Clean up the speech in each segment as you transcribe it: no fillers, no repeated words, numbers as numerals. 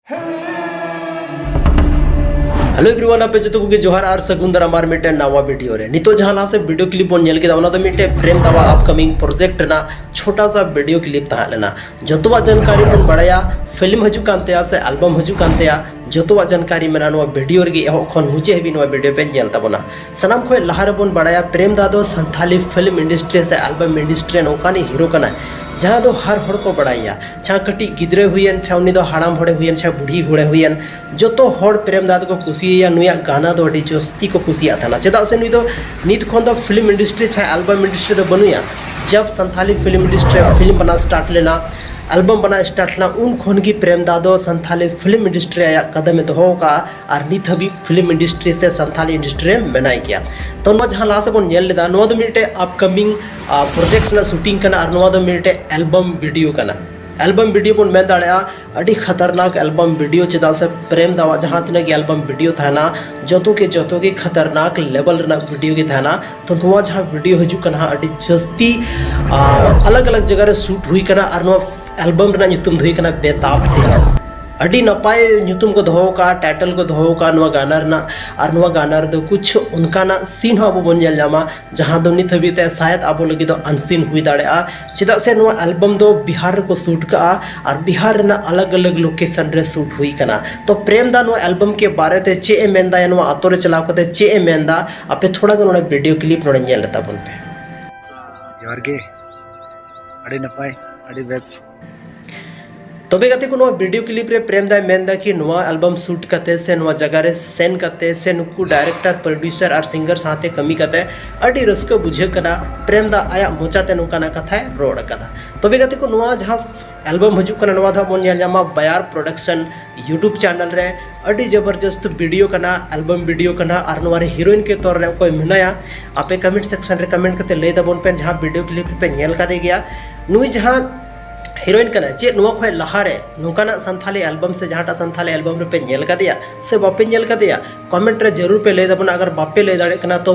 Hello everyone आपे जो को जोहार और सगुन दारामार मिटे नवा वीडियो रे नितो जहां ला से वीडियो क्लिप बन नेल केदा ओना दो मिटे प्रेम दावा अपकमिंग प्रोजेक्ट ना छोटा सा वीडियो क्लिप तहा लेना जतवा जानकारी बन बड़ाया फिल्म हजू कानते से एल्बम हजू कानते जतवा जानकारी मेना नो वीडियो रे एहो खन मुझे भी नो वीडियो पे नेल ताबोना सनाम खय लहारे बन बड़ाया प्रेम दादो संथाली फिल्म इंडस्ट्री से एल्बम इंडस्ट्री नौकानी हीरो कना जहाँ दो हर हर को बड़ाया छा कटी गिद्रे हुईन छा उनी दो हाड़ाम हड़े हुईन छा बुढ़ी हड़े हुईन जो हर प्रेम दाद को कुसिया नुया गाना दो अड़ी जस्ती को कुसिया था चेदा से नुई दो नित खन दो फिल्म इंडस्ट्री छा एल्बम इंडस्ट्री दो बनुया जब संथाली फिल्म इंडस्ट्री फिल्म बना स्टार्ट लेना एल्बम बना स्टार्ट लेना उन खन की प्रेम दादो संथाली फिल्म इंडस्ट्री आया कदम दो का और नित हबी फिल्म इंडस्ट्री से संथाली इंडस्ट्री मेनाई गया तो नो जहाँ लास्ट बन नेल लेदा नो दो मिटे अपकमिंग प्रोजेक्ट ना शूटिंग करना और नो दो मिटे एल्बम वीडियो करना एल्बम वीडियो बन मेन दाड़ा अड़ी खतरनाक एल्बम वीडियो चेदा से प्रेम दावा जहाँ तीन एल्बम वीडियो था जो के खतरनाक लेवल वीडियो के था तो नुआ जहाँ वीडियो हजू करना अड़ी जस्ती अलग अलग जगह रे शूट हुई करना और नुआ एल्बम रे नितुम धुई करना बेताब थे अड़ी नपाय नितुम को दो का टाइटल को दो का नुआ गाना रना और नुआ गाना रे दो कुछ उनका ना सीन हो बन नेल जामा जहाँ दो नित हबीते शायद आबो लगी दो अनसीन हुई दाड़ा चेदा से नुआ एल्बम दो बिहार को शूट का और बिहार ना अलग अलग लोकेशन रे शूट हुई कना तो प्रेम दा नुआ एल्बम के बारे ते चे ए मेनदा या नुआ आतो रे चलाव कते चे ए मेनदा आपे थोड़ा गन वीडियो क्लिप नोड़े नेल लेता बन पे जोहार गे अड़ी नपाय अड़ी बेस तबे गति को वीडियो क्लिप रे प्रेम दाय मेनदा कि नवा एल्बम शूट करते से नवा जगह रे सेन करते से नुकु डायरेक्टर प्रोड्यूसर और सिंगर साथे कमी करते अड़ी रस्को बुझे कना प्रेम दा आया मोचाते नुकाना कथा रोड कदा तबे गति को नवा जहां एल्बम हजू कना नवा धा बन नेल जामा बयार प्रोडक्शन यूट्यूब चैनल रे अड़ी जबरदस्त वीडियो कना एल्बम वीडियो कना और नवा रे हीरोइन के तौर रे कोई मिनाया आपे कमेंट सेक्शन रे कमेंट करते ले दबन पे जहां वीडियो क्लिप पे नेल का दे गया नुई जहां हीरोइन कना चे नुआ खय लहारे नुकाना संथाली एल्बम से जहां संथाली एल्बम रे पे नेल का दिया से बापे नेल का दिया कमेंट रे जरूर पे ले दबना अगर बापे ले दाड़े कना तो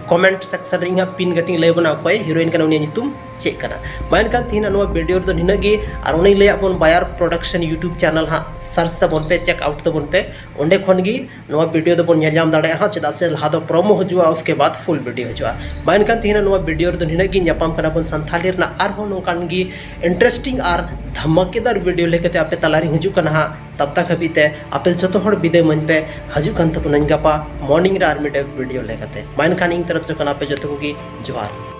कमेंट सेक्शन रे इंगा पिन गटिंग ले बना कोई हीरोइन कना उनी नितुम चेक कना मान का तीन नुआ वीडियो रे निनगी और उनी ले अपन बायर प्रोडक्शन यूट्यूब चैनल हा सर्च तबन पे चेक आउट तबन पे ओंडे खन गी नुआ वीडियो दबन नेल जाम दाड़े हा चेदा से लहा दो प्रोमो हजुआ उसके बाद फुल वीडियो हजुआ मान का तीन नुआ वीडियो रे निनगी न्यापाम कना बन संथाली रना आर हो नोकान गी इंटरेस्टिंग और धमाकेदार वीडियो लेके आपे तलारी हजू कना तब तक हबीते आपे जो हर विदय मन पे हजू कन तबन गपा मॉर्निंग रे आर मिटे वीडियो लेकते मान खान इन तरफ से कना पे जो को जोहार।